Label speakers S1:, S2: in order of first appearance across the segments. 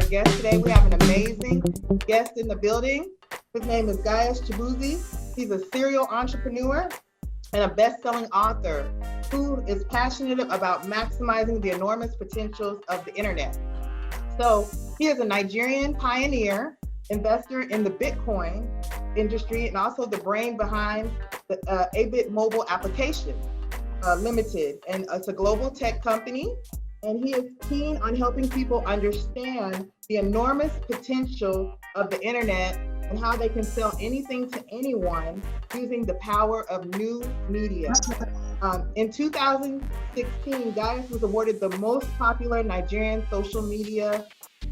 S1: guest today. We have an amazing guest in the building. His name is Gaius Chibueze. He's a serial entrepreneur and a best-selling author who is passionate about maximizing the enormous potentials of the internet. So he is a Nigerian pioneer, investor in the Bitcoin industry, and also the brain behind the ABiT Mobile Application Limited. And it's a global tech company. And he is keen on helping people understand the enormous potential of the internet and how they can sell anything to anyone using the power of new media. In 2016, Gaius was awarded the most popular Nigerian social media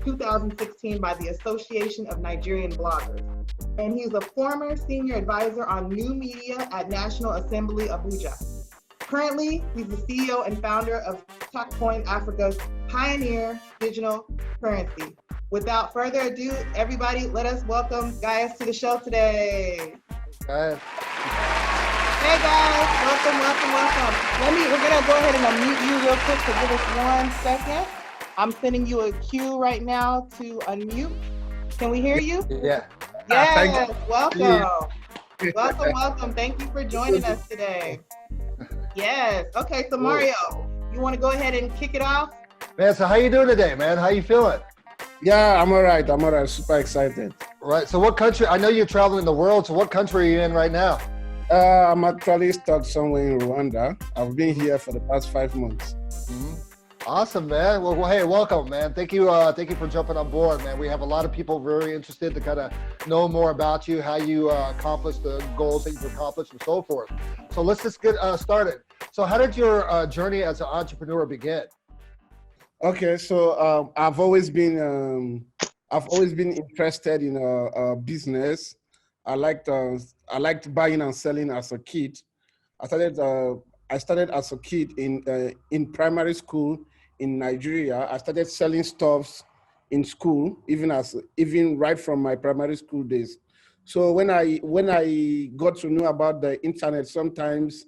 S1: 2016 by the Association of Nigerian Bloggers. And he's a former senior advisor on new media at National Assembly Abuja. Currently, he's the CEO and founder of Tatcoin Africa's pioneer digital currency. Without further ado, everybody, let us welcome Gaius to the show today.
S2: Gaius.
S1: Hey guys, welcome. We're gonna go ahead and unmute you real quick, so give us 1 second. I'm sending you a cue right now to unmute. Can we hear you?
S2: Yeah.
S1: Yes, welcome. Welcome. Thank you for joining us today. Yes. Okay, so Mario, you want to go ahead and kick it off?
S2: Man, so how you doing today, man? How you feeling?
S3: Yeah, I'm all right. Super excited.
S2: Right. So what country? I know you're traveling the world. So what country are you in right now?
S3: I'm actually stuck somewhere in Rwanda. I've been here for the past 5 months.
S2: Mm-hmm. Awesome, man. Well, hey, welcome, man. Thank you for jumping on board, man. We have a lot of people very interested to kind of know more about you, how you accomplish the goals that you've accomplished, and so forth. So let's just get started. So how did your journey as an entrepreneur begin?
S3: Okay, so I've always been interested in business. I liked buying and selling as a kid. I started as a kid in primary school in Nigeria. I started selling stuffs in school, even right from my primary school days. So when I got to know about the internet, sometimes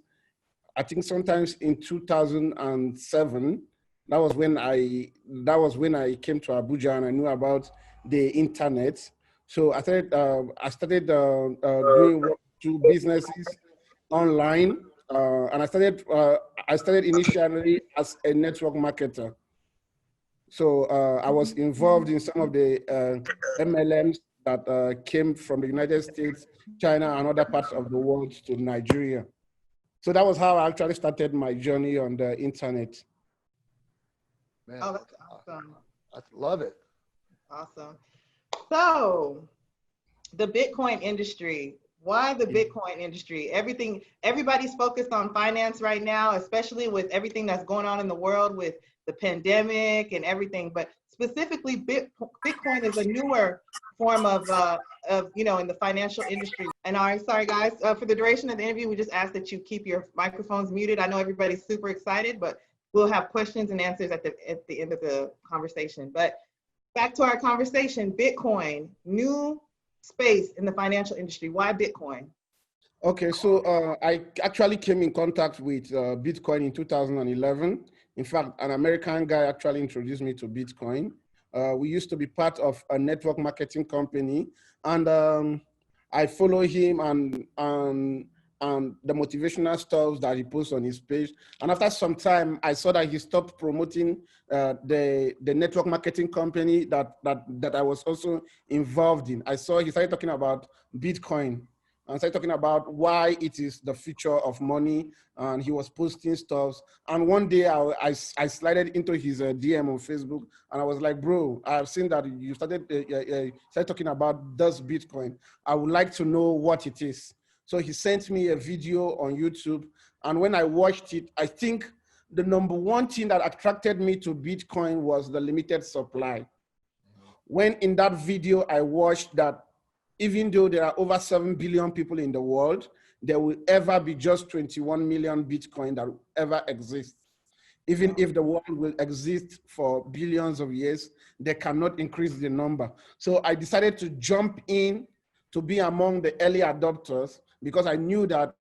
S3: in 2007, that was when I came to Abuja and I knew about the internet. So I started doing work to businesses online. And I started initially as a network marketer. So I was involved in some of the MLMs that came from the United States, China, and other parts of the world to Nigeria. So that was how I actually started my journey on the internet.
S2: Man,
S1: Oh, that's awesome.
S2: I love it.
S1: Awesome. So the Bitcoin industry. Why the Bitcoin industry? Everybody's focused on finance right now, especially with everything that's going on in the world with the pandemic and everything. But specifically, Bitcoin is a newer form of in the financial industry. And sorry guys, for the duration of the interview, we just ask that you keep your microphones muted. I know everybody's super excited, but we'll have questions and answers at the end of the conversation. But back to our conversation, Bitcoin, new space in the financial industry. Why Bitcoin?
S3: Okay, so I actually came in contact with Bitcoin in 2011. In fact, an American guy actually introduced me to Bitcoin. We used to be part of a network marketing company, and I follow him and the motivational stuff that he posts on his page. And after some time, I saw that he stopped promoting the network marketing company that I was also involved in. I saw he started talking about Bitcoin and started talking about why it is the future of money. And he was posting stuff. And one day I slided into his DM on Facebook, and I was like, bro, I've seen that you started talking about this Bitcoin. I would like to know what it is. So he sent me a video on YouTube. And when I watched it, I think the number one thing that attracted me to Bitcoin was the limited supply. When in that video, I watched that even though there are over 7 billion people in the world, there will ever be just 21 million Bitcoin that will ever exist. Even if the world will exist for billions of years, they cannot increase the number. So I decided to jump in to be among the early adopters, because I knew that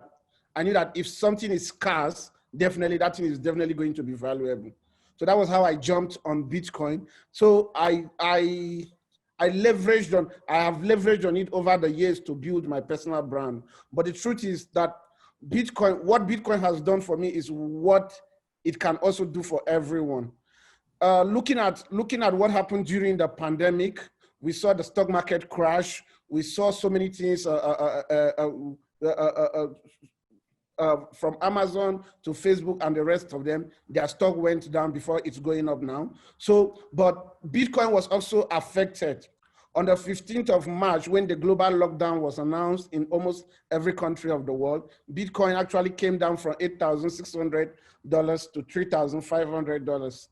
S3: if something is scarce, definitely that thing is definitely going to be valuable. So that was how I jumped on Bitcoin. So I have leveraged on it over the years to build my personal brand. But the truth is that what Bitcoin has done for me is what it can also do for everyone. Looking at what happened during the pandemic, we saw the stock market crash. We saw so many things from Amazon to Facebook and the rest of them. Their stock went down before it's going up now. So, but Bitcoin was also affected. On the 15th of March, when the global lockdown was announced in almost every country of the world, Bitcoin actually came down from $8,600 to $3,500.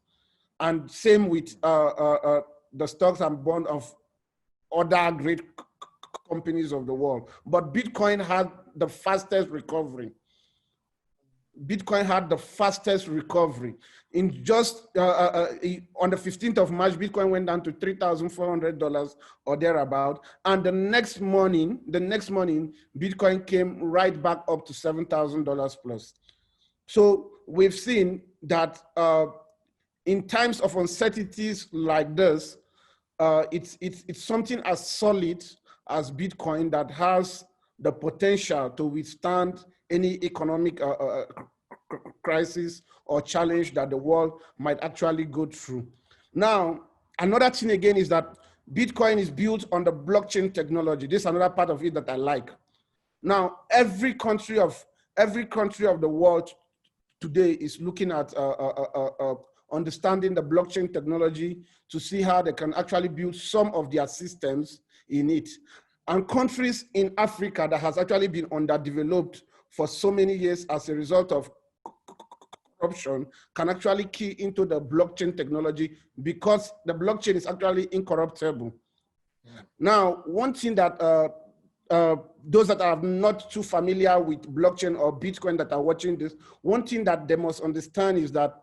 S3: And same with the stocks and bonds of other great companies of the world. But Bitcoin had the fastest recovery. Bitcoin had the fastest recovery. In just on the 15th of March, Bitcoin went down to $3,400 or thereabout. And the next morning, Bitcoin came right back up to $7,000 plus. So we've seen that in times of uncertainties like this, it's something as solid as Bitcoin that has the potential to withstand any economic crisis or challenge that the world might actually go through. Now, another thing again is that Bitcoin is built on the blockchain technology. This is another part of it that I like. Now, every country of the world today is looking at understanding the blockchain technology to see how they can actually build some of their systems in it. And countries in Africa that has actually been underdeveloped for so many years as a result of corruption can actually key into the blockchain technology because the blockchain is actually incorruptible. Yeah. Now, one thing that those that are not too familiar with blockchain or Bitcoin that are watching this, one thing that they must understand is that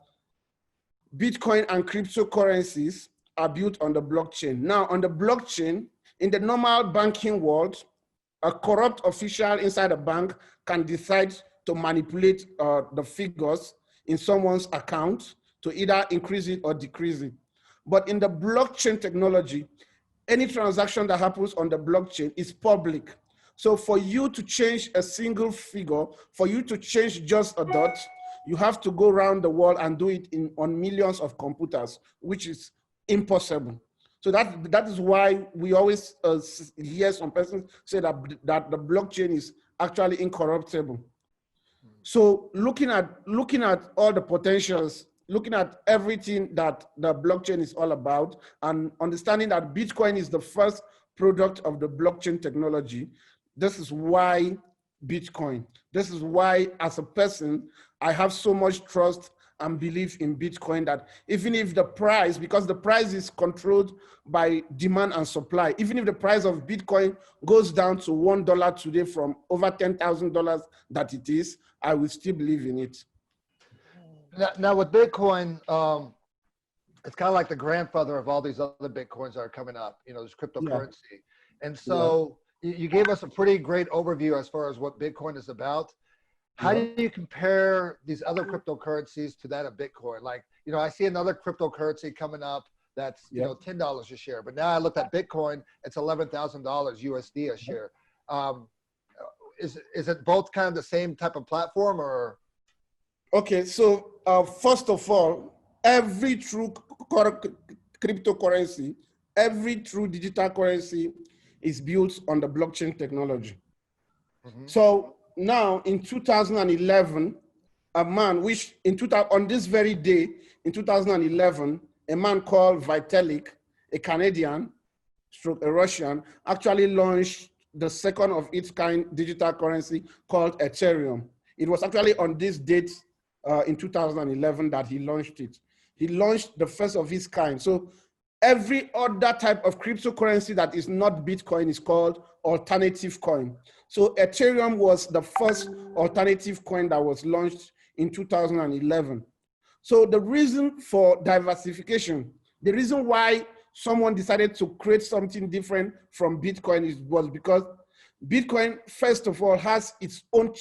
S3: Bitcoin and cryptocurrencies are built on the blockchain. Now, on the blockchain, in the normal banking world, a corrupt official inside a bank can decide to manipulate the figures in someone's account to either increase it or decrease it. But in the blockchain technology, any transaction that happens on the blockchain is public. So for you to change a single figure, for you to change just a dot, you have to go around the world and do it on millions of computers, which is impossible. So that is why we always hear some persons say that the blockchain is actually incorruptible. So looking at all the potentials, looking at everything that the blockchain is all about, and understanding that Bitcoin is the first product of the blockchain technology, this is why Bitcoin. This is why, as a person, I have so much trust and belief in Bitcoin that even if the price, because the price is controlled by demand and supply, even if the price of Bitcoin goes down to $1 today from over $10,000 that it is, I will still believe in it.
S2: Now with Bitcoin, it's kind of like the grandfather of all these other Bitcoins that are coming up, you know, this cryptocurrency. Yeah. And so you gave us a pretty great overview as far as what Bitcoin is about. How do you compare these other cryptocurrencies to that of Bitcoin? Like, you know, I see another cryptocurrency coming up that's, you know, $10 a share, but now I looked at Bitcoin, it's $11,000 USD a share. Is it both kind of the same type of platform or?
S3: Okay, so first of all, every true cryptocurrency, every true digital currency is built on the blockchain technology. Mm-hmm. So now in 2011, a man on this very day in 2011, a man called Vitalik, a Canadian, a Russian, actually launched the second of its kind digital currency called Ethereum. It was actually on this date in 2011 that he launched it. He launched the first of its kind. So every other type of cryptocurrency that is not Bitcoin is called alternative coin. So Ethereum was the first alternative coin that was launched in 2011. So the reason for diversification, the reason why someone decided to create something different from Bitcoin was because Bitcoin, first of all, has its own,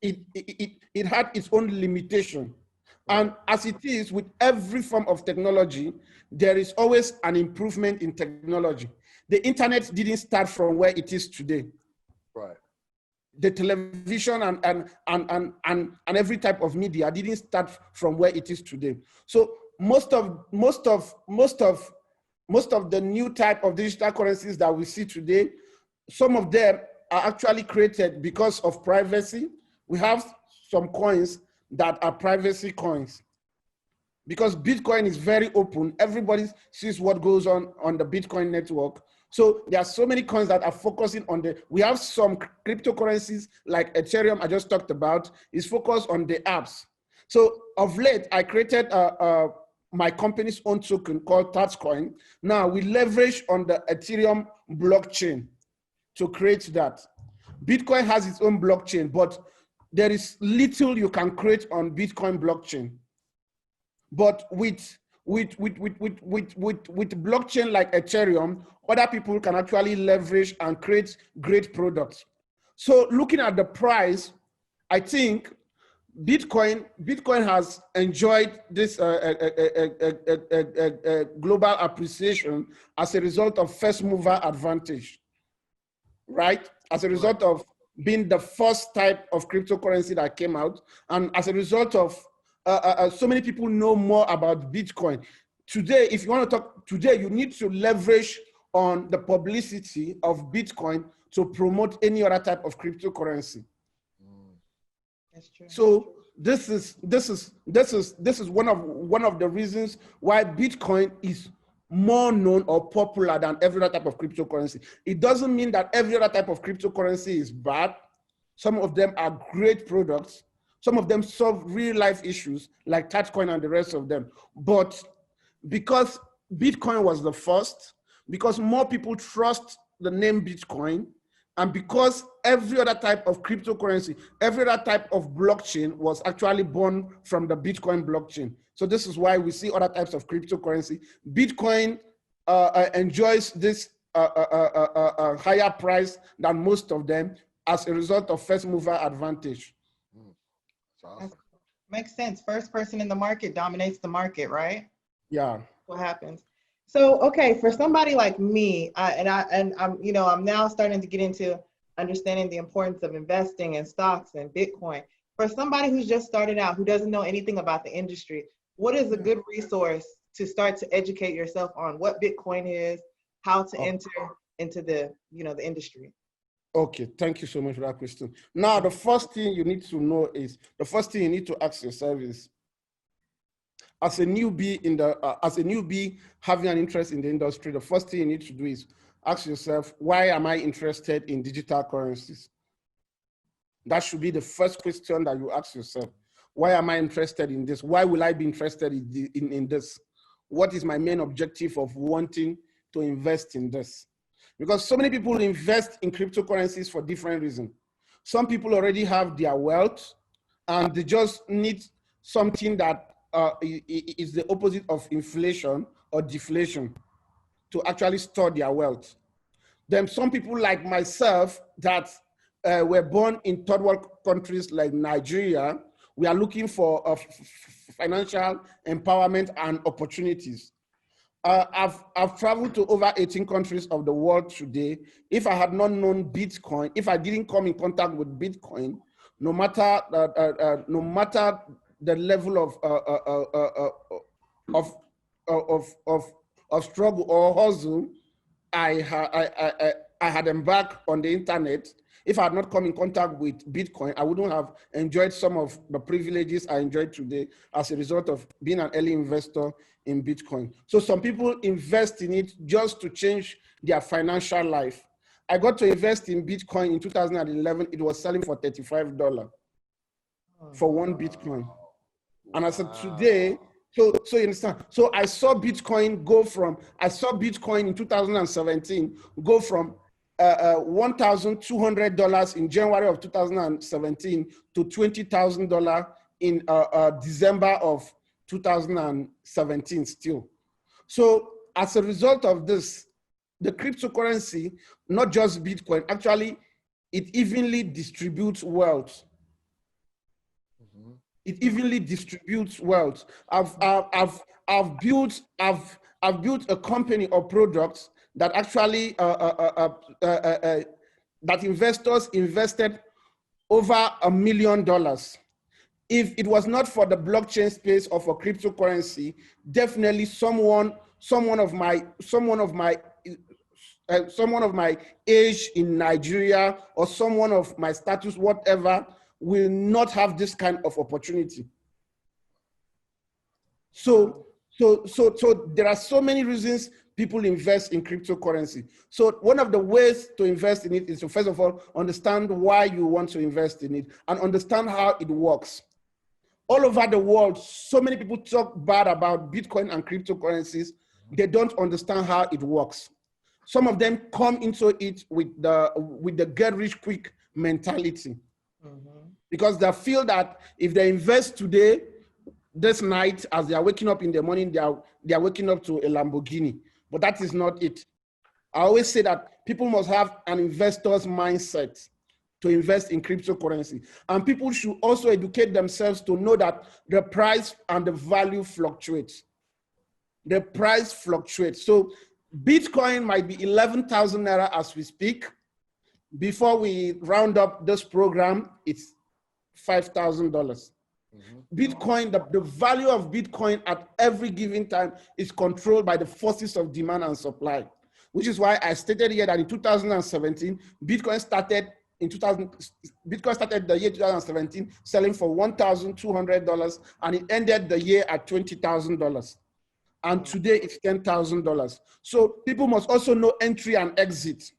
S3: it had its own limitation. And as it is with every form of technology, there is always an improvement in technology. The internet didn't start from where it is today.
S2: Right.
S3: The television and every type of media didn't start from where it is today. So most of the new type of digital currencies that we see today, some of them are actually created because of privacy. We have some coins that are privacy coins. Because Bitcoin is very open, everybody sees what goes on the Bitcoin network. So there are so many coins that are focusing on we have some cryptocurrencies like Ethereum I just talked about, is focused on the apps. So of late, I created my company's own token called Tatcoin. Now we leverage on the Ethereum blockchain to create that. Bitcoin has its own blockchain, but there is little you can create on Bitcoin blockchain. But with blockchain like Ethereum, other people can actually leverage and create great products. So looking at the price, I think Bitcoin has enjoyed this global appreciation as a result of first mover advantage, right? As a result of being the first type of cryptocurrency that came out, and as a result of so many people know more about Bitcoin. Today, if you want to talk today, you need to leverage on the publicity of Bitcoin to promote any other type of cryptocurrency.
S1: That's true.
S3: So this is one of the reasons why Bitcoin is more known or popular than every other type of cryptocurrency. It doesn't mean that every other type of cryptocurrency is bad. Some of them are great products. Some of them solve real life issues like Tatcoin and the rest of them. But because Bitcoin was the first, because more people trust the name Bitcoin, and because every other type of cryptocurrency, every other type of blockchain was actually born from the Bitcoin blockchain. So this is why we see other types of cryptocurrency. Bitcoin enjoys this higher price than most of them as a result of first mover advantage.
S2: Awesome.
S1: Makes sense. First person in the market dominates the market, right?
S3: Yeah.
S1: What happens? So, okay, for somebody like me, I'm now starting to get into understanding the importance of investing in stocks and Bitcoin. For somebody who's just started out, who doesn't know anything about the industry, what is a good resource to start to educate yourself on what Bitcoin is, how to enter into the industry?
S3: Okay, thank you so much for that question. Now, the first thing you need to know is, the first thing you need to ask yourself is, as a newbie having an interest in the industry, the first thing you need to do is ask yourself, why am I interested in digital currencies? That should be the first question that you ask yourself. Why am I interested in this? Why will I be interested in this? What is my main objective of wanting to invest in this? Because so many people invest in cryptocurrencies for different reasons. Some people already have their wealth and they just need something that is the opposite of inflation or deflation to actually store their wealth. Then some people like myself that were born in third world countries like Nigeria, we are looking for financial empowerment and opportunities. I've traveled to over 18 countries of the world today. If I had not known Bitcoin, if I didn't come in contact with Bitcoin, no matter the level of struggle or hustle I had embarked on the internet, if I had not come in contact with Bitcoin, I wouldn't have enjoyed some of the privileges I enjoy today as a result of being an early investor in Bitcoin. So some people invest in it just to change their financial life. I got to invest in Bitcoin in 2011. It was selling for $35 for one Bitcoin. And I said, today, so you understand? So I saw Bitcoin in 2017 go from $1,200 in January of 2017 to $20,000 in December of 2017 still. So as a result of this, the cryptocurrency, not just Bitcoin, actually, it evenly distributes wealth. It evenly distributes wealth. I've built a company or products that actually that investors invested over $1 million. If it was not for the blockchain space or for cryptocurrency, definitely someone of my age in Nigeria or someone of my status, whatever, will not have this kind of opportunity. So there are so many reasons people invest in cryptocurrency. So one of the ways to invest in it is to, first of all, understand why you want to invest in it and understand how it works. All over the world, so many people talk bad about Bitcoin and cryptocurrencies. They don't understand how it works. Some of them come into it with the get rich quick mentality, because they feel that if they invest today, this night, as they are waking up in the morning, they are waking up to a Lamborghini. But that is not it. I always say that people must have an investor's mindset to invest in cryptocurrency. And people should also educate themselves to know that the price and the value fluctuates. The price fluctuates. So Bitcoin might be 11,000 Naira as we speak. Before we round up this program, it's $5,000. Bitcoin, the value of Bitcoin at every given time is controlled by the forces of demand and supply, which is why I stated here that in 2017, Bitcoin started the year 2017 selling for $1,200, and it ended the year at $20,000. And today it's $10,000. So people must also know entry and exit.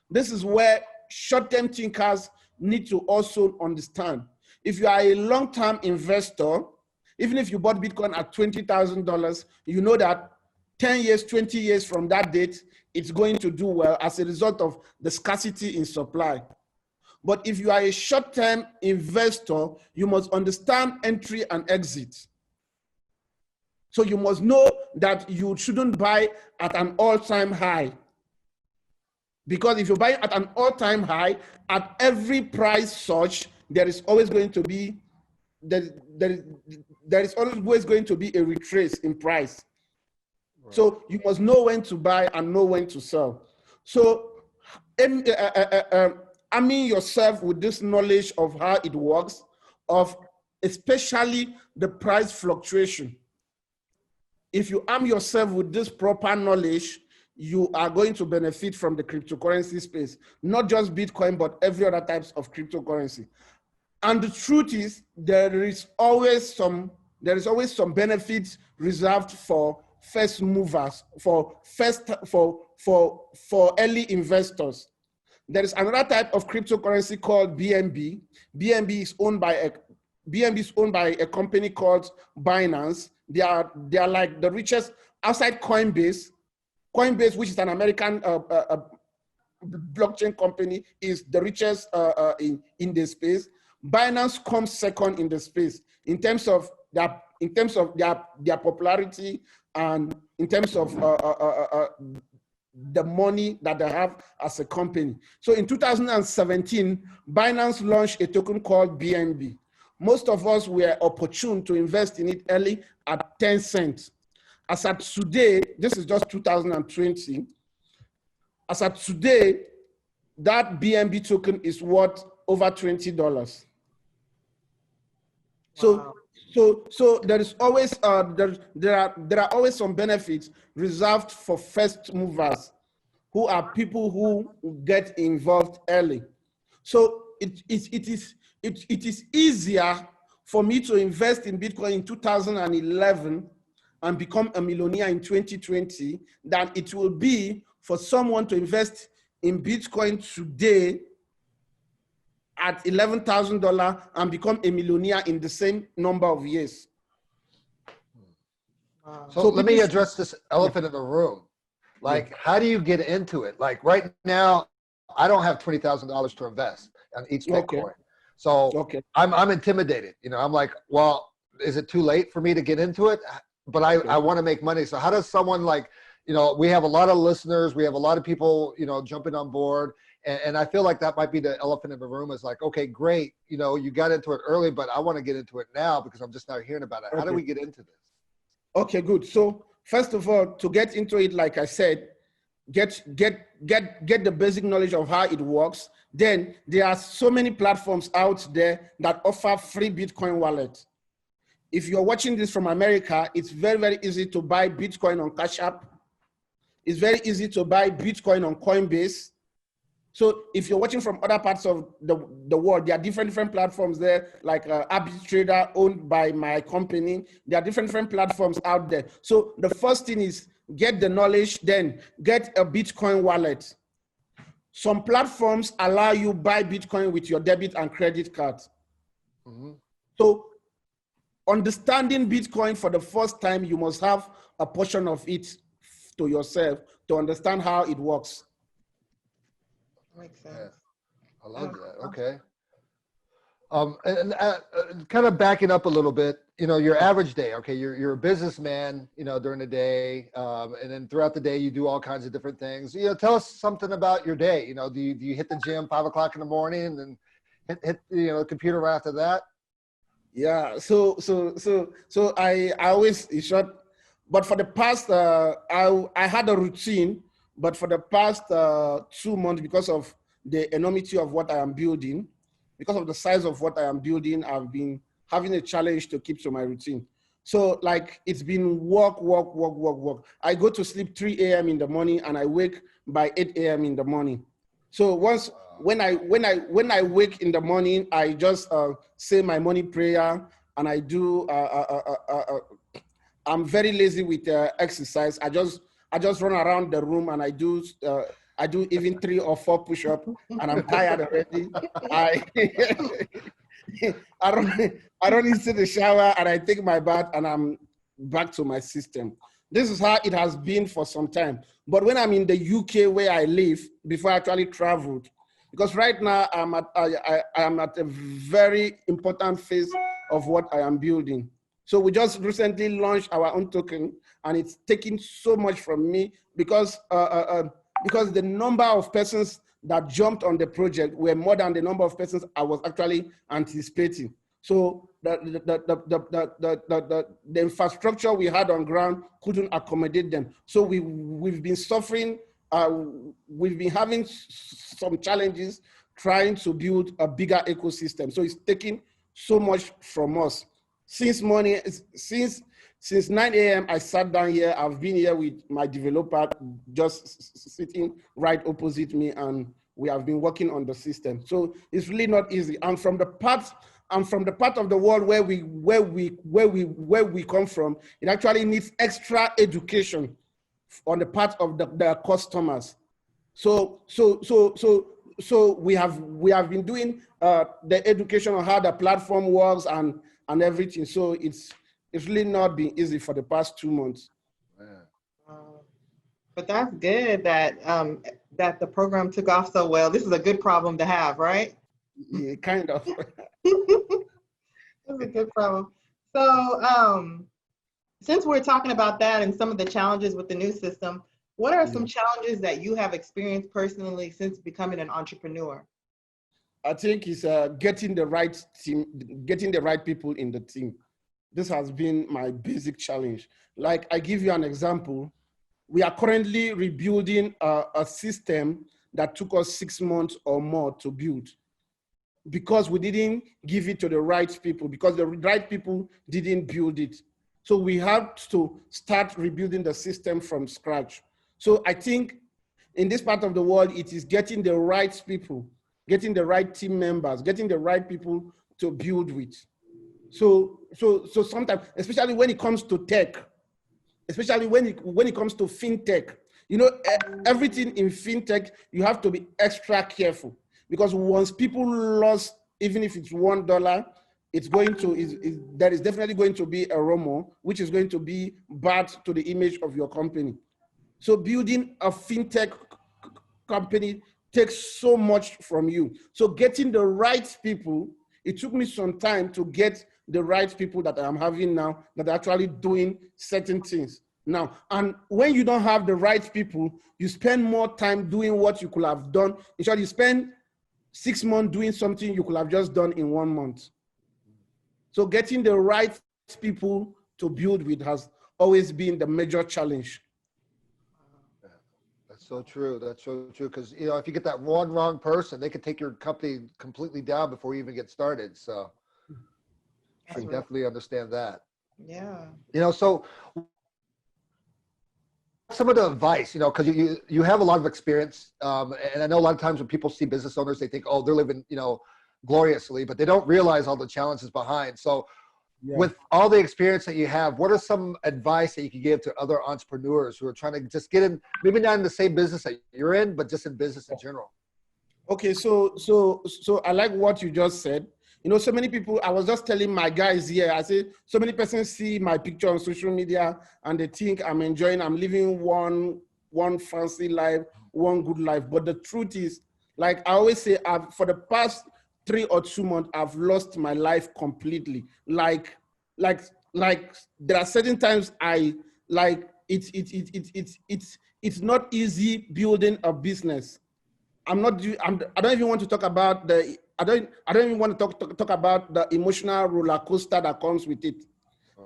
S3: This is where short-term thinkers need to also understand. If you are a long-term investor, even if you bought Bitcoin at $20,000, you know that 10 years, 20 years from that date, it's going to do well as a result of the scarcity in supply. But if you are a short-term investor, you must understand entry and exit. So you must know that you shouldn't buy at an all-time high. Because if you buy at an all-time high, at every price surge, there is always going to be a retrace in price. Right. So you must know when to buy and know when to sell. So arming yourself with this knowledge of how it works, of especially the price fluctuation. If you arm yourself with this proper knowledge, you are going to benefit from the cryptocurrency space, not just Bitcoin, but every other types of cryptocurrency. And the truth is, there is always some benefits reserved for first movers, for early investors. There is another type of cryptocurrency called BNB. BNB is owned by a company called Binance. They are like the richest outside Coinbase. Coinbase, which is an American blockchain company, is the richest in the space. Binance comes second in the space in terms of their popularity and in terms of the money that they have as a company. So in 2017, Binance launched a token called BNB. Most of us were opportune to invest in it early at 10 cents. As at today, this is just 2020. As at today, that BNB token is worth over $20. Wow. So there is always there are always some benefits reserved for first movers, who are people who get involved early. So it is easier for me to invest in Bitcoin in 2011 and become a millionaire in 2020 than it will be for someone to invest in Bitcoin today at $11,000 and become a millionaire in the same number of years.
S2: So let me address this elephant in the room. Like, how do you get into it? Like right now, I don't have $20,000 to invest on each Bitcoin. Okay. So I'm intimidated. You know, I'm like, well, is it too late for me to get into it? But I want to make money. So how does someone, like, you know, we have a lot of listeners, we have a lot of people, you know, jumping on board, And I feel like that might be the elephant in the room is like, okay, great. You know, you got into it early, but I want to get into it now because I'm just now hearing about it. How do we get into this?
S3: Okay, good. So first of all, to get into it, like I said, get the basic knowledge of how it works. Then there are so many platforms out there that offer free Bitcoin wallet. If you're watching this from America, it's very, very easy to buy Bitcoin on Cash App. It's very easy to buy Bitcoin on Coinbase. So if you're watching from other parts of the world, there are different platforms there, like ABiT Trader owned by my company. There are different platforms out there. So the first thing is get the knowledge, then get a Bitcoin wallet. Some platforms allow you buy Bitcoin with your debit and credit card. Mm-hmm. So understanding Bitcoin for the first time, you must have a portion of it to yourself to understand how it works.
S1: Makes sense.
S2: Yeah. I love that. Okay. And kind of backing up a little bit, you know, your average day, okay, you're a businessman, you know, during the day, and then throughout the day, you do all kinds of different things. You know, tell us something about your day. You know, do you hit the gym 5 o'clock in the morning and then hit you know, the computer right after that?
S3: Yeah. So I always, in short, but for the past, I had a routine, but for the past 2 months, because of the enormity of what I am building, because of the size of what I am building, I've been having a challenge to keep to my routine. So like it's been work. I go to sleep 3 a.m. in the morning and I wake by 8 a.m. in the morning. So once when I wake in the morning, I just say my morning prayer and I do. I'm very lazy with exercise. I just run around the room and I do even 3 or 4 push-ups and I'm tired already. I run into the shower and I take my bath and I'm back to my system. This is how it has been for some time. But when I'm in the UK where I live, before I actually traveled, because right now I'm at a very important phase of what I am building. So we just recently launched our own token and it's taking so much from me because the number of persons that jumped on the project were more than the number of persons I was actually anticipating. So the infrastructure we had on ground couldn't accommodate them. So we've been suffering, we've been having some challenges trying to build a bigger ecosystem. So it's taking so much from us. Since 9 a.m. I sat down here. I've been here with my developer just sitting right opposite me, and we have been working on the system. So it's really not easy. And from the part of the world where we come from, it actually needs extra education on the part of the customers. So we have been doing the education on how the platform works and everything. So it's really not been easy for the past 2 months.
S1: But that's good that that the program took off so well. This is a good problem to have, right?
S3: Yeah, kind of.
S1: It's a good problem. So since we're talking about that and some of the challenges with the new system, what are some challenges that you have experienced personally since becoming an entrepreneur?
S3: I think it's getting the right team, getting the right people in the team. This has been my basic challenge. Like I give you an example. We are currently rebuilding a system that took us 6 months or more to build because we didn't give it to the right people, because the right people didn't build it. So we have to start rebuilding the system from scratch. So I think in this part of the world, it is getting the right people, getting the right team members, getting the right people to build with. So sometimes, especially when it comes to tech, especially when it comes to fintech, you know, everything in fintech, you have to be extra careful because once people lost, even if it's $1, it's going to, there is definitely going to be a rumor, which is going to be bad to the image of your company. So building a fintech company takes so much from you. So getting the right people, it took me some time to get the right people that I am having now that are actually doing certain things. now. And when you don't have the right people, you spend more time doing what you could have done. In short, you spend 6 months doing something you could have just done in 1 month. So getting the right people to build with has always been the major challenge.
S2: That's so true. That's so true. Because, you know, if you get that one wrong person, they could take your company completely down before you even get started. So I definitely understand that.
S1: Yeah.
S2: You know, so some of the advice, you know, because you have a lot of experience, and I know a lot of times when people see business owners, they think, oh, they're living, you know, gloriously, but they don't realize all the challenges behind. So with all the experience that you have, what are some advice that you could give to other entrepreneurs who are trying to just get in, maybe not in the same business that you're in, but just in business in general?
S3: Okay, so I like what you just said. You know, so many people, I was just telling my guys here, I say, so many persons see my picture on social media and they think I'm enjoying, I'm living one fancy life, one good life. But the truth is, like I always say, for the past 3 or 2 months, I've lost my life completely. Like there are certain times it's not easy building a business. I don't even want to talk about I don't even want to talk about the emotional roller coaster that comes with it.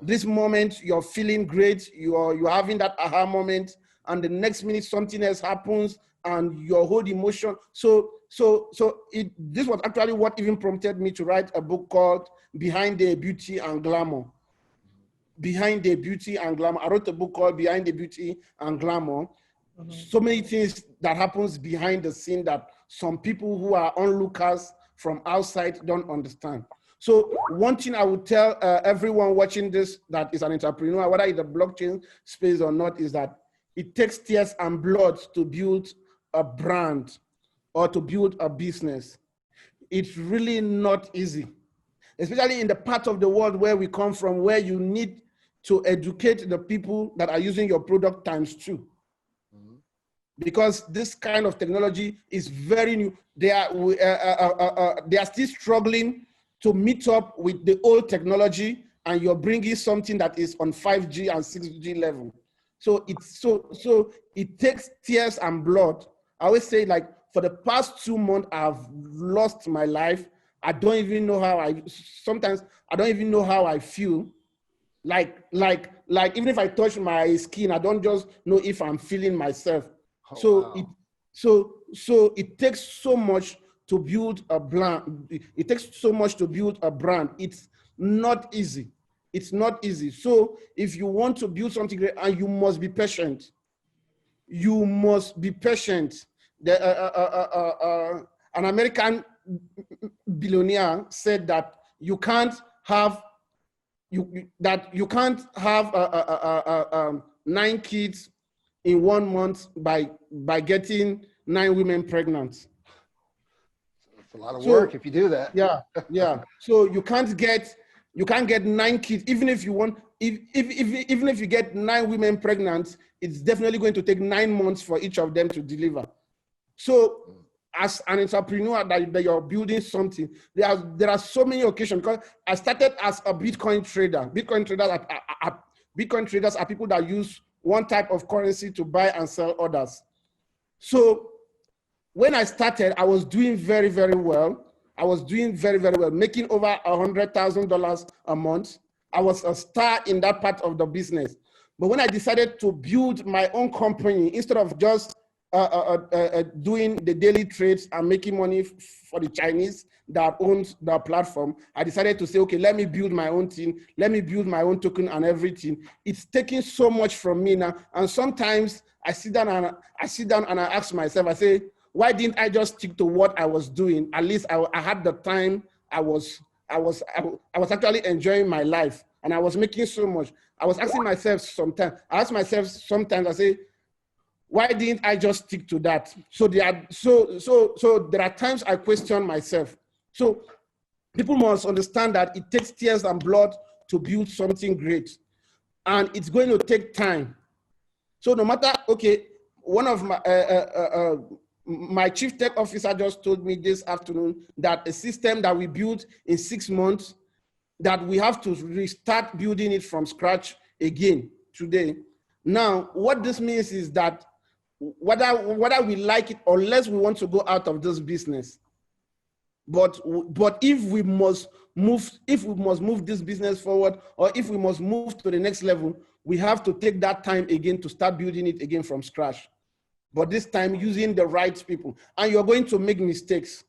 S3: This moment you're feeling great, you're having that aha moment, and the next minute something else happens and your whole emotion. This was actually what even prompted me to write a book called Behind the Beauty and Glamour. Behind the Beauty and Glamour. I wrote a book called Behind the Beauty and Glamour. So many things that happens behind the scene that some people who are onlookers from outside don't understand. So one thing I would tell everyone watching this that is an entrepreneur, whether in the blockchain space or not, is that it takes tears and blood to build a brand or to build a business. It's really not easy, especially in the part of the world where we come from, where you need to educate the people that are using your product ×2. Because this kind of technology is very new. They are still struggling to meet up with the old technology, and you're bringing something that is on 5G and 6G level. So it takes tears and blood. I always say, like, for the past 2 months, I've lost my life. I don't even know how sometimes I don't even know how I feel. Like even if I touch my skin, I don't just know if I'm feeling myself. So it takes so much to build a brand. It takes so much to build a brand. It's not easy. It's not easy. So if you want to build something great, and you must be patient. You must be patient. An American billionaire said that you can't have 9 kids in 1 month by getting 9 women pregnant.
S2: It's a lot of work if you do that.
S3: Yeah. So you can't get 9 kids, even if you want. Even if you get 9 women pregnant, it's definitely going to take 9 months for each of them to deliver. So as an entrepreneur that you're building something, there are so many occasions, because I started as a Bitcoin trader. Bitcoin traders are people that use one type of currency to buy and sell others. So when I started, I was doing very, very well. I was doing very, very well, making over $100,000 a month. I was a star in that part of the business. But when I decided to build my own company, instead of just doing the daily trades and making money for the Chinese that owns the platform, I decided to say, okay, let me build my own thing. Let me build my own token and everything. It's taking so much from me now. And sometimes I sit down and I ask myself, I say, why didn't I just stick to what I was doing? At least I had the time. I was actually enjoying my life, and I was making so much. I was asking myself sometimes, I say, why didn't I just stick to that? So there are times I question myself. So people must understand that it takes tears and blood to build something great, and it's going to take time. So no matter, okay, one of my chief tech officer just told me this afternoon that a system that we built in 6 months, that we have to restart building it from scratch again today. Now, what this means is that whether we like it or less, we want to go out of this business. But if we must move this business forward, or if we must move to the next level, we have to take that time again to start building it again from scratch. But this time using the right people, and you're going to make mistakes.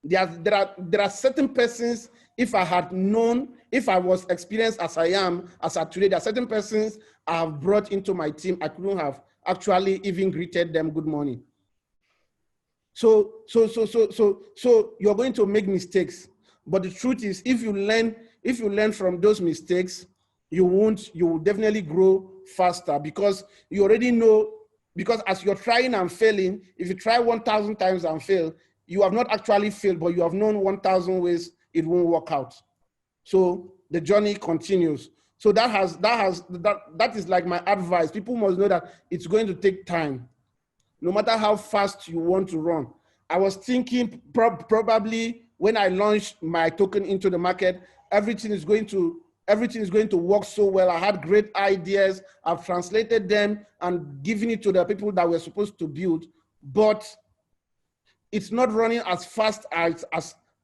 S3: There are certain persons, if I was experienced as I am, as of today, there are certain persons I have brought into my team, I couldn't have actually even greeted them good morning. So you're going to make mistakes. But the truth is, if you learn from those mistakes, you will definitely grow faster, because you already know, because as you're trying and failing, if you try 1,000 times and fail, you have not actually failed, but you have known 1,000 ways it won't work out. So the journey continues. So that is like my advice. People must know that it's going to take time, no matter how fast you want to run. I was thinking probably when I launched my token into the market, everything is going to work so well. I had great ideas. I've translated them and given it to the people that we're supposed to build, but it's not running as fast as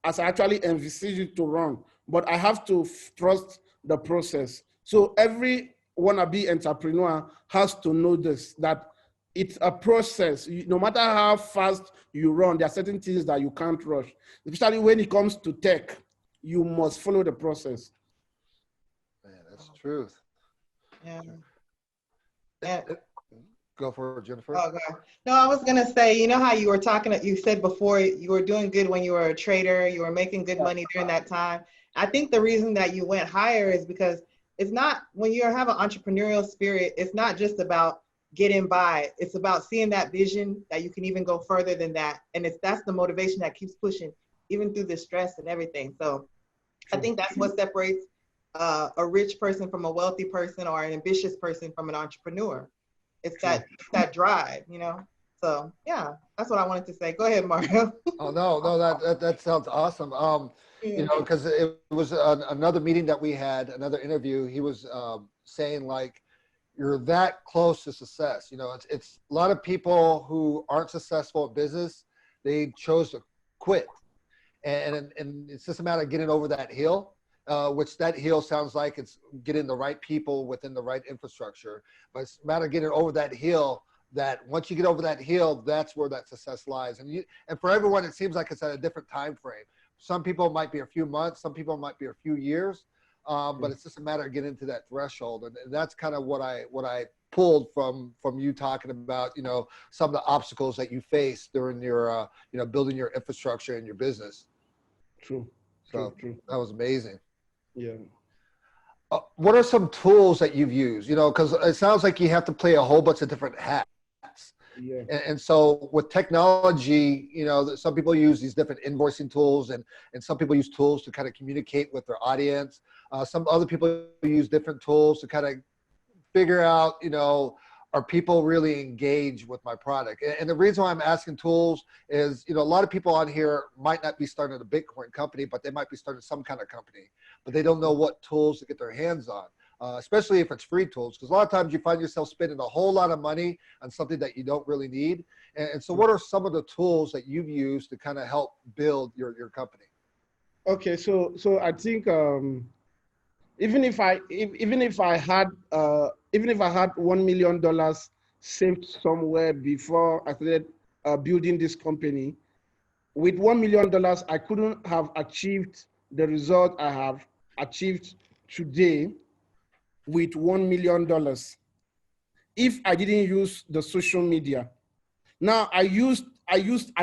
S3: I actually envisaged it to run. But I have to trust the process. So every wannabe entrepreneur has to know this, that it's a process. No matter how fast you run, there are certain things that you can't rush. Especially when it comes to tech, you must follow the process.
S2: Man, that's truth.
S1: Yeah.
S2: Go for it, Jennifer.
S1: Oh, God. No, I was going to say, you know how you were talking, you said before you were doing good when you were a trader, you were making good money during that time. I think the reason that you went higher is because it's not, when you have an entrepreneurial spirit, it's not just about getting by. It's about seeing that vision that you can even go further than that. And that's the motivation that keeps pushing, even through the stress and everything. So I think that's what separates a rich person from a wealthy person, or an ambitious person from an entrepreneur. It's that drive, you know? So yeah, that's what I wanted to say. Go ahead, Mario.
S2: Oh, no, that sounds awesome. You know, because it was another meeting that we had, another interview. He was saying, like, you're that close to success. You know, it's a lot of people who aren't successful at business, they chose to quit. And it's just a matter of getting over that hill. Which that hill sounds like it's getting the right people within the right infrastructure, but it's a matter of getting over that hill, that once you get over that hill, that's where that success lies. And for everyone, it seems like it's at a different time frame. Some people might be a few months, some people might be a few years, but it's just a matter of getting to that threshold. And that's kind of what I pulled from you talking about, you know, some of the obstacles that you face during your, you know, building your infrastructure and your business.
S3: True.
S2: So
S3: True.
S2: that was amazing.
S3: Yeah.
S2: What are some tools that you've used? You know, because it sounds like you have to play a whole bunch of different hats.
S3: Yeah.
S2: And so with technology, you know, some people use these different invoicing tools, and some people use tools to kind of communicate with their audience. Some other people use different tools to kind of figure out, you know, are people really engaged with my product? And the reason why I'm asking tools is, you know, a lot of people on here might not be starting a Bitcoin company, but they might be starting some kind of company, but they don't know what tools to get their hands on, especially if it's free tools. Because a lot of times you find yourself spending a whole lot of money on something that you don't really need. And so what are some of the tools that you've used to kind of help build your company?
S3: Okay, so I think even if I had $1 million saved somewhere before I started building this company, with $1 million, I couldn't have achieved the result I have achieved today with $1 million if I didn't use the social media. Now I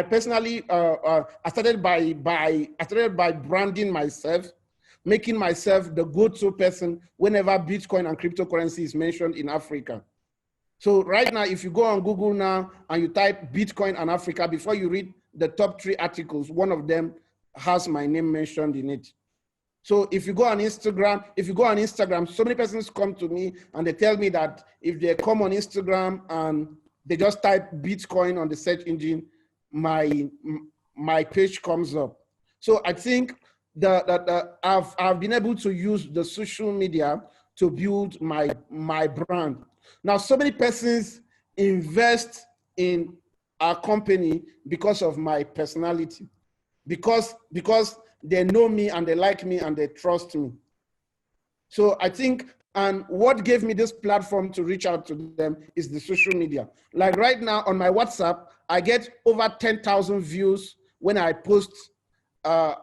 S3: personally I started by branding myself, making myself the go-to person whenever Bitcoin and cryptocurrency is mentioned in Africa. So right now, if you go on Google now and you type Bitcoin and Africa, before you read the top 3 articles, one of them has my name mentioned in it. So if you go on Instagram, so many persons come to me and they tell me that if they come on Instagram and they just type Bitcoin on the search engine, my page comes up. So I think that I've been able to use the social media to build my brand. Now, so many persons invest in our company because of my personality, because they know me and they like me and they trust me. So I think, and what gave me this platform to reach out to them is the social media. Like right now on my WhatsApp, I get over 10,000 views when I post a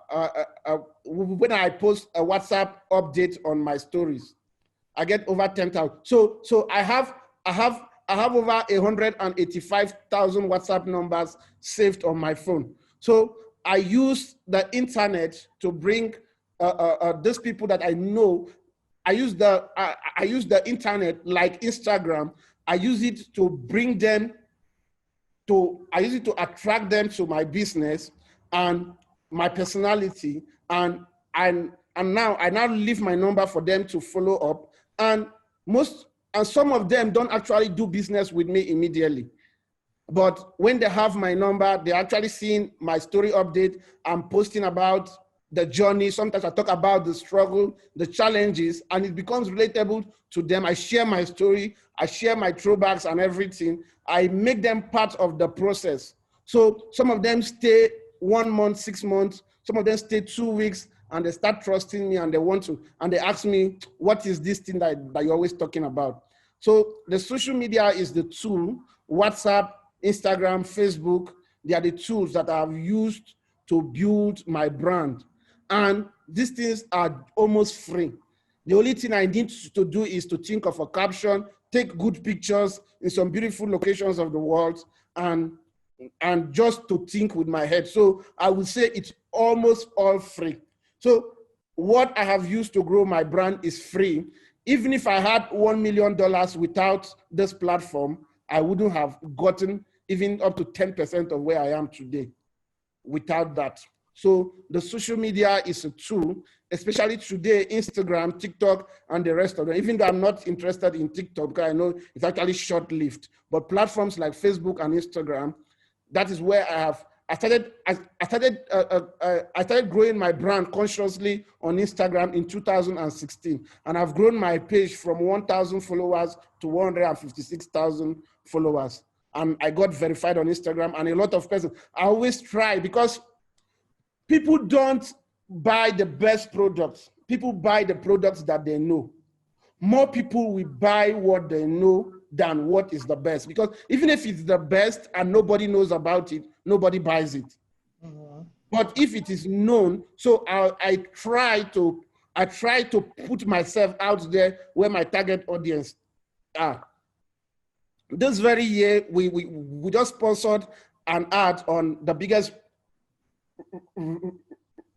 S3: WhatsApp update on my stories. I get over 10,000. So I have over 185,000 WhatsApp numbers saved on my phone. So I use the internet to bring those people that I know. I use the internet like Instagram. I use it to bring them I use it to attract them to my business and my personality, and now I leave my number for them to follow up. And some of them don't actually do business with me immediately. But when they have my number, they're actually seeing my story update. I'm posting about the journey. Sometimes I talk about the struggle, the challenges, and it becomes relatable to them. I share my story. I share my throwbacks and everything. I make them part of the process. So some of them stay 1 month, 6 months. Some of them stay 2 weeks, and they start trusting me and they want to, and they ask me, what is this thing that you're always talking about? So the social media is the tool. WhatsApp, Instagram, Facebook, they are the tools that I've used to build my brand. And these things are almost free. The only thing I need to do is to think of a caption, take good pictures in some beautiful locations of the world, and just to think with my head. So I would say it's almost all free. So what I have used to grow my brand is free. Even if I had $1 million without this platform, I wouldn't have gotten even up to 10% of where I am today without that. So the social media is a tool, especially today, Instagram, TikTok, and the rest of them. Even though I'm not interested in TikTok, because I know it's actually short-lived, but platforms like Facebook and Instagram, that is where I started growing my brand consciously on Instagram in 2016, and I've grown my page from 1,000 followers to 156,000 followers. And I got verified on Instagram, and a lot of persons. I always try, because people don't buy the best products. People buy the products that they know. More people will buy what they know than what is the best, because even if it's the best and nobody knows about it, nobody buys it. Mm-hmm. But if it is known, so I try to put myself out there where my target audience are. This very year, we just sponsored an ad on the biggest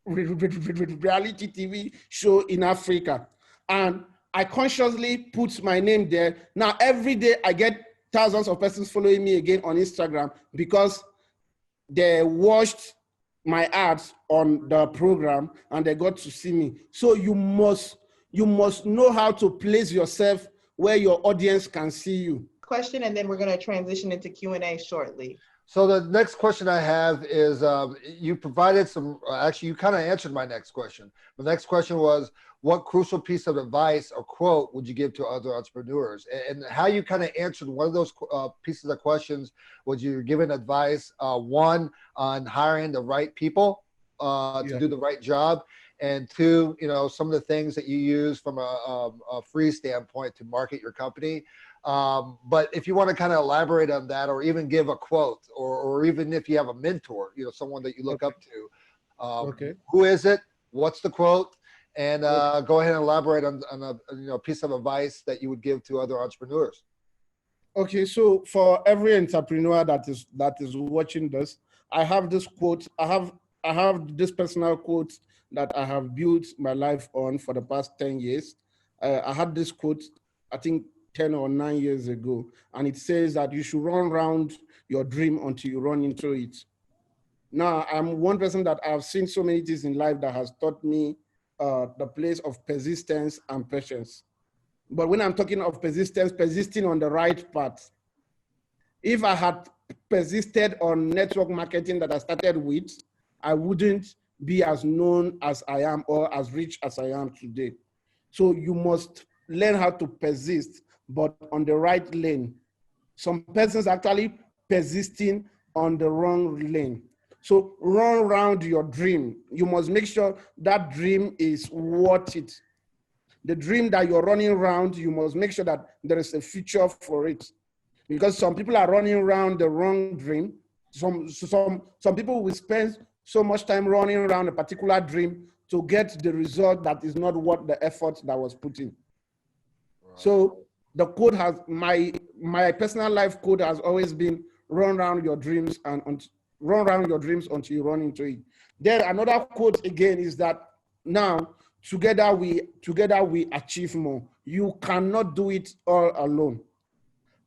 S3: reality TV show in Africa, and I consciously put my name there. Now, every day I get thousands of persons following me again on Instagram because they watched my ads on the program and they got to see me. So you must know how to place yourself where your audience can see you.
S1: Question, and then we're going to transition into Q&A shortly.
S2: So the next question I have is, you provided some, actually you kind of answered my next question. The next question was, what crucial piece of advice or quote would you give to other entrepreneurs? And how you kind of answered one of those pieces of questions was you were giving advice, one, on hiring the right people to do the right job. And two, some of the things that you use from a free standpoint to market your company. But if you want to kind of elaborate on that, or even give a quote, or even if you have a mentor, someone that you look up to, who is it? What's the quote? And go ahead and elaborate on a piece of advice that you would give to other entrepreneurs.
S3: Okay, so for every entrepreneur that is watching this, I have this quote. I have this personal quote that I have built my life on for the past 10 years. I had this quote, I think 10 or 9 years ago, and it says that you should run around your dream until you run into it. Now, I'm one person that I've seen so many things in life that has taught me the place of persistence and patience. But when I'm talking of persistence, persisting on the right path. If I had persisted on network marketing that I started with, I wouldn't be as known as I am or as rich as I am today. So you must learn how to persist, but on the right lane. Some persons actually persisting on the wrong lane. So run around your dream. You must make sure that dream is worth it. The dream that you're running around, you must make sure that there is a future for it. Because some people are running around the wrong dream. Some people will spend so much time running around a particular dream to get the result that is not worth the effort that was put in. Right. So the code has, my personal life code has always been run around your dreams and run around your dreams until you run into it. Then another quote again is that now together we achieve more. You cannot do it all alone.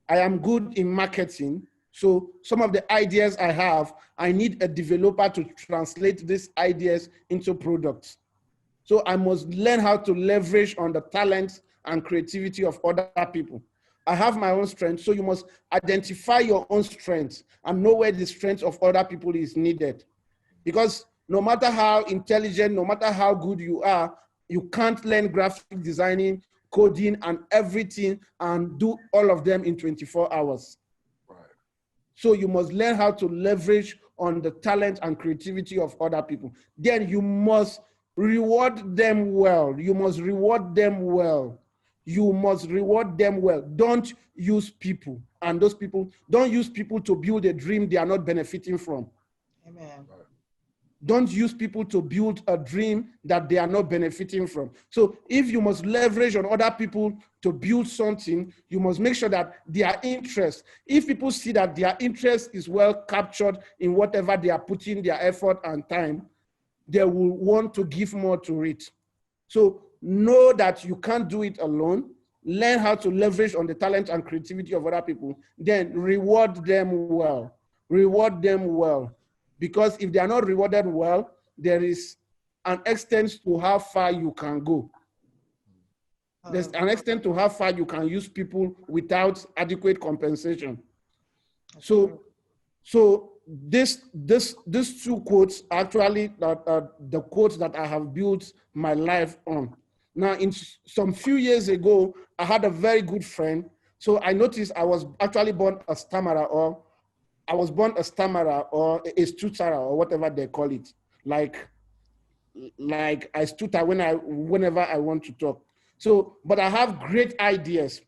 S3: I am good in marketing. So some of the ideas I have, I need a developer to translate these ideas into products. So I must learn how to leverage on the talents and creativity of other people. I have my own strength, so you must identify your own strengths and know where the strength of other people is needed. Because no matter how intelligent, no matter how good you are, you can't learn graphic designing, coding, and everything and do all of them in 24 hours. Right. So you must learn how to leverage on the talent and creativity of other people. Then you must reward them well. You must reward them well. You must reward them well. Don't use people. And those people, don't use people to build a dream they are not benefiting from.
S1: Amen.
S3: Don't use people to build a dream that they are not benefiting from. So if you must leverage on other people to build something, you must make sure that their interest, if people see that their interest is well captured in whatever they are putting their effort and time, they will want to give more to it. So know that you can't do it alone. Learn how to leverage on the talent and creativity of other people. Then reward them well. Reward them well. Because if they are not rewarded well, there is an extent to how far you can go. There's an extent to how far you can use people without adequate compensation. So these two quotes actually the quotes that I have built my life on. Now, in some few years ago, I had a very good friend. So I noticed I was actually born a stammerer, or a stutterer, or whatever they call it. Like I stutter whenever I want to talk. So, but I have great ideas.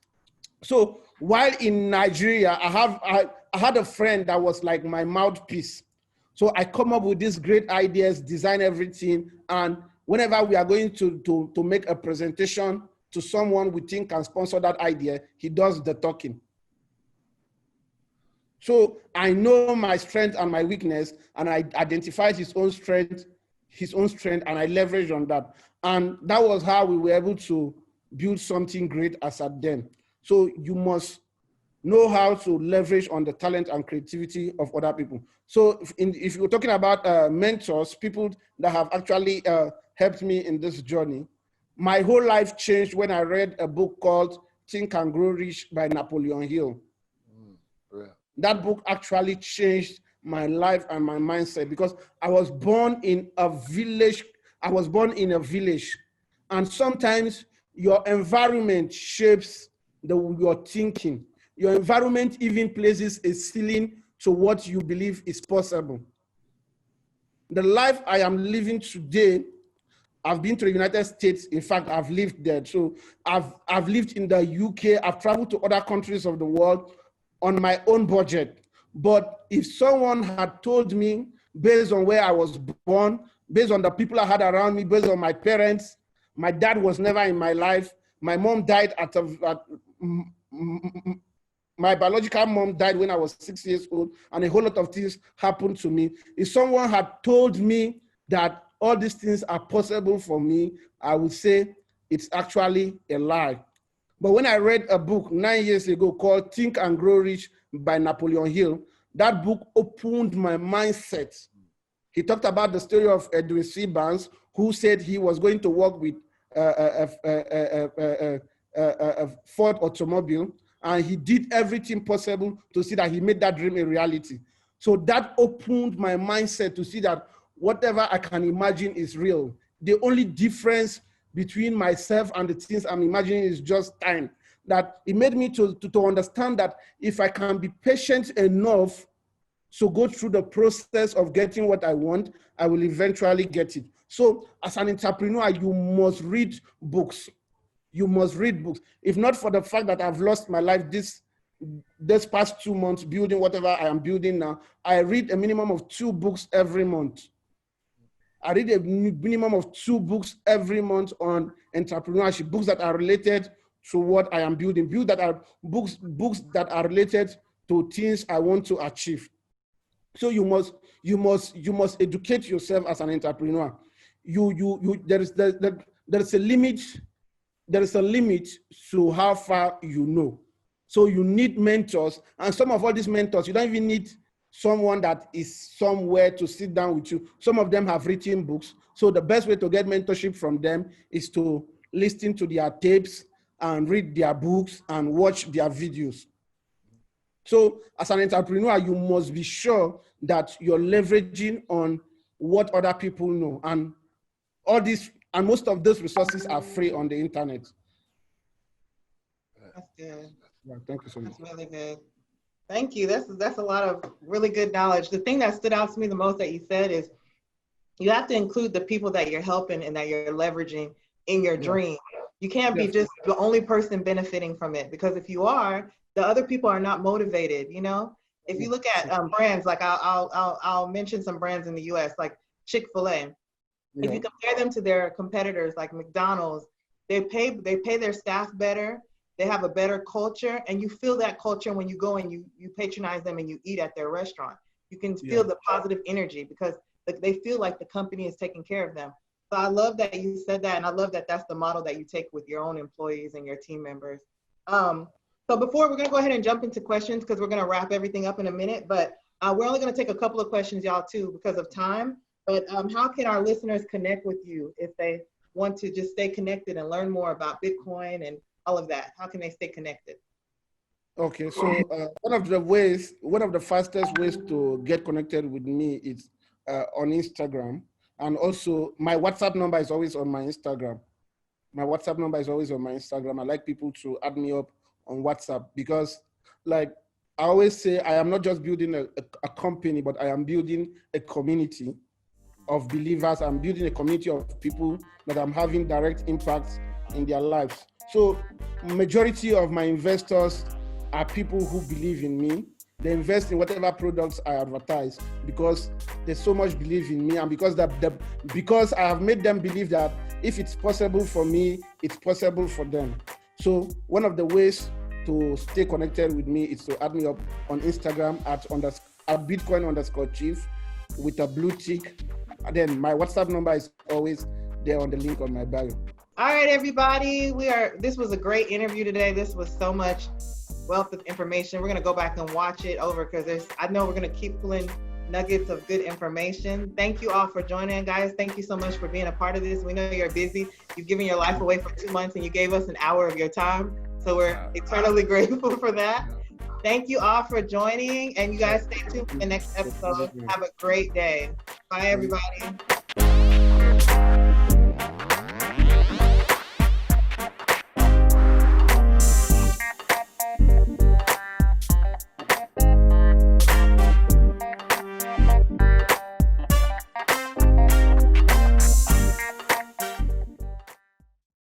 S3: So while in Nigeria, I had a friend that was like my mouthpiece. So I come up with these great ideas, design everything, and whenever we are going to make a presentation to someone we think can sponsor that idea, he does the talking. So I know my strength and my weakness, and I identified his own strength, and I leveraged on that. And that was how we were able to build something great as at then. So you must know how to leverage on the talent and creativity of other people. So if you're talking about mentors, people that have actually helped me in this journey, my whole life changed when I read a book called Think and Grow Rich by Napoleon Hill. Yeah. That book actually changed my life and my mindset, because I was born in a village. And sometimes your environment shapes your thinking. Your environment even places a ceiling to what you believe is possible. The life I am living today, I've been to the United States. In fact, I've lived there. So I've lived in the UK. I've traveled to other countries of the world on my own budget. But if someone had told me, based on where I was born, based on the people I had around me, based on my parents, my dad was never in my life. My mom died my biological mom died when I was 6 years old, and a whole lot of things happened to me. If someone had told me that all these things are possible for me, I would say it's actually a lie. But when I read a book 9 years ago called Think and Grow Rich by Napoleon Hill, that book opened my mindset. He talked about the story of Edwin C. Barnes, who said he was going to work with a Ford automobile, and he did everything possible to see that he made that dream a reality. So that opened my mindset to see that whatever I can imagine is real. The only difference between myself and the things I'm imagining is just time. That it made me to understand that if I can be patient enough to go through the process of getting what I want, I will eventually get it. So as an entrepreneur, you must read books. You must read books. If not for the fact that I've lost my life this past 2 months building whatever I am building now, I read a minimum of 2 books every month. I read a minimum of 2 books every month on entrepreneurship, books that are related to what I am building, books that are related to things I want to achieve. So you must educate yourself as an entrepreneur. There is a limit. There is a limit to how far you know. So you need mentors, and some of all these mentors, you don't even need someone that is somewhere to sit down with you. Some of them have written books. So the best way to get mentorship from them is to listen to their tapes and read their books and watch their videos. So as an entrepreneur, you must be sure that you're leveraging on what other people know. And all this, and most of those resources are free on the internet.
S1: That's good.
S3: Yeah, thank you so much.
S1: That's really good. Thank you. That's a lot of really good knowledge. The thing that stood out to me the most that you said is you have to include the people that you're helping and that you're leveraging in your dream. You can't be just the only person benefiting from it, because if you are, the other people are not motivated. You know, if you look at brands, like I'll mention some brands in the U.S. like Chick-fil-A. If you compare them to their competitors like McDonald's, they pay their staff better. They have a better culture, and you feel that culture when you go and you patronize them and you eat at their restaurant. You can feel the positive energy because they feel like the company is taking care of them. So I love that you said that, and I love that that's the model that you take with your own employees and your team members. So before, we're gonna go ahead and jump into questions because we're gonna wrap everything up in a minute, but we're only gonna take a couple of questions, y'all, too, because of time. But how can our listeners connect with you if they want to just stay connected and learn more about Bitcoin and all of that? How can they stay connected?
S3: Okay, so one of the fastest ways to get connected with me is on Instagram. And also my WhatsApp number is always on my Instagram. My WhatsApp number is always on my Instagram. I like people to add me up on WhatsApp because, like I always say, I am not just building a company, but I am building a community of believers. I'm building a community of people that I'm having direct impact in their lives. So majority of my investors are people who believe in me. They invest in whatever products I advertise because they so much believe in me, and because I have made them believe that if it's possible for me, it's possible for them. So one of the ways to stay connected with me is to add me up on Instagram at Bitcoin_chief with a blue tick. And then my WhatsApp number is always there on the link on my bio.
S1: All right, everybody. This was a great interview today. This was so much wealth of information. We're gonna go back and watch it over because I know we're gonna keep pulling nuggets of good information. Thank you all for joining, guys. Thank you so much for being a part of this. We know you're busy. You've given your life away for 2 months and you gave us an hour of your time. So we're eternally grateful for that. Thank you all for joining, and you guys stay tuned for the next episode. Have a great day. Bye, everybody.